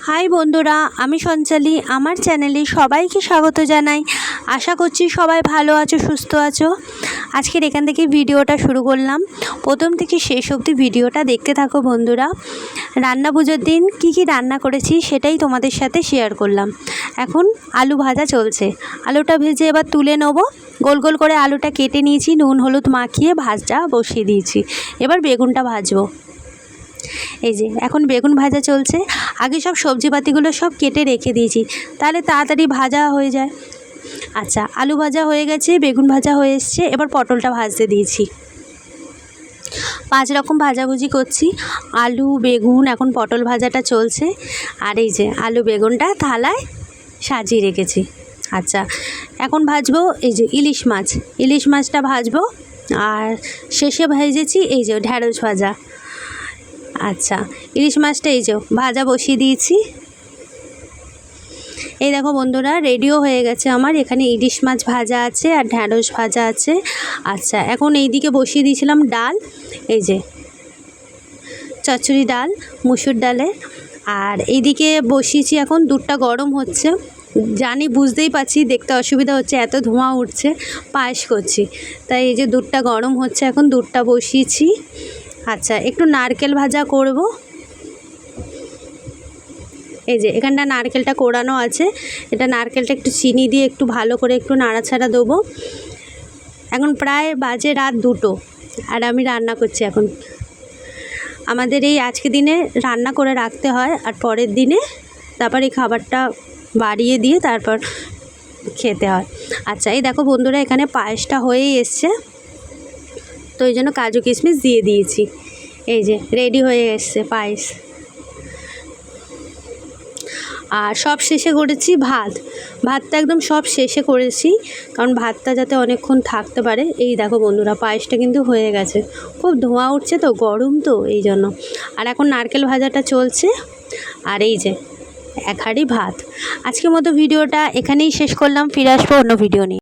High বন্ধুরা, আমি সঞ্চালি। আমার চ্যানেলে সবাইকে স্বাগত জানাই। আশা করছি সবাই ভালো আছো, সুস্থ আছো। আজকের এখান থেকে ভিডিওটা শুরু করলাম। প্রথম থেকে শেষ অবধি ভিডিওটা দেখতে থাকো বন্ধুরা। রান্না পুজোর দিন কি কি রান্না করেছি সেটাই তোমাদের সাথে শেয়ার করলাম। এখন আলু ভাজা চলছে। আলুটা ভেজে এবার তুলে নেবো। গোল গোল করে আলুটা কেটে নিয়েছি, নুন হলুদ মাখিয়ে ভাজা বসিয়ে দিয়েছি। এবার বেগুনটা ভাজবো। এই যে এখন বেগুন ভাজা চলছে। আগে সব সবজিপাতিগুলো সব কেটে রেখে দিয়েছি, তাহলে তাড়াতাড়ি ভাজা হয়ে যায়। আচ্ছা, আলু ভাজা হয়ে গেছে, বেগুন ভাজা হয়ে এসছে। এবার পটলটা ভাজতে দিয়েছি। 5 রকম ভাজাভুজি করছি। আলু বেগুন, এখন পটল ভাজাটা চলছে। আর এই যে আলু বেগুনটা থালায় সাজিয়ে রেখেছি। আচ্ছা, এখন ভাজবো এই যে ইলিশ মাছটা ভাজবো। আর শেষে ভেজেছি এই যে ঢ্যাঁড়স ভাজা। আচ্ছা, ইলিশ মাছটা এই যে ভাজা বসিয়ে দিয়েছি। এই দেখো বন্ধুরা, রেডিও হয়ে গেছে আমার। এখানে ইলিশ মাছ ভাজা আছে আর ঢ্যাঁড়স ভাজা আছে। আচ্ছা, এখন এই দিকে বসিয়ে দিয়েছিলাম ডাল। এই যে চচ্চড়ি ডাল, মুসুর ডালে। আর এইদিকে বসিয়েছি, এখন দুধটা গরম হচ্ছে। জানি, বুঝতেই পারছি, দেখতে অসুবিধা হচ্ছে, এত ধোঁয়া উঠছে। পায়েস করছি, তাই এই যে দুধটা গরম হচ্ছে, এখন দুধটা বসিয়েছি। আচ্ছা, একটু নারকেল ভাজা করব। এই যে এখানটা নারকেলটা কোড়ানো আছে। এটা নারকেলটা একটু চিনি দিয়ে একটু ভালো করে একটু নাড়াচাড়া দেবো। এখন প্রায় বাজে রাত 2টো, আর আমি রান্না করছি এখন। আমাদের এই আজকে দিনে রান্না করে রাখতে হয়, আর পরের দিনে তারপর এই খাবারটা বাড়িয়ে দিয়ে তারপর খেতে হয়। আচ্ছা, এই দেখো বন্ধুরা, এখানে পায়েসটা হয়েই এসছে, তো এই জন্য কাজু কিশমিশ দিয়ে দিয়েছি। এই যে রেডি হয়ে এসছে পায়েস। আর সব শেষে করেছি ভাতটা একদম সব শেষে করেছি, কারণ ভাতটা যাতে অনেকক্ষণ থাকতে পারে। এই দেখো বন্ধুরা, পায়েসটা কিন্তু হয়ে গেছে। খুব ধোঁয়া উঠছে তো, গরম তো, এই জন্য। আর এখন নারকেল ভাজাটা চলছে। আর এই যে 1 হাঁড়ি ভাত। আজকের মতো ভিডিওটা এখানেই শেষ করলাম। ফিরে আসবো অন্য ভিডিও নিয়ে।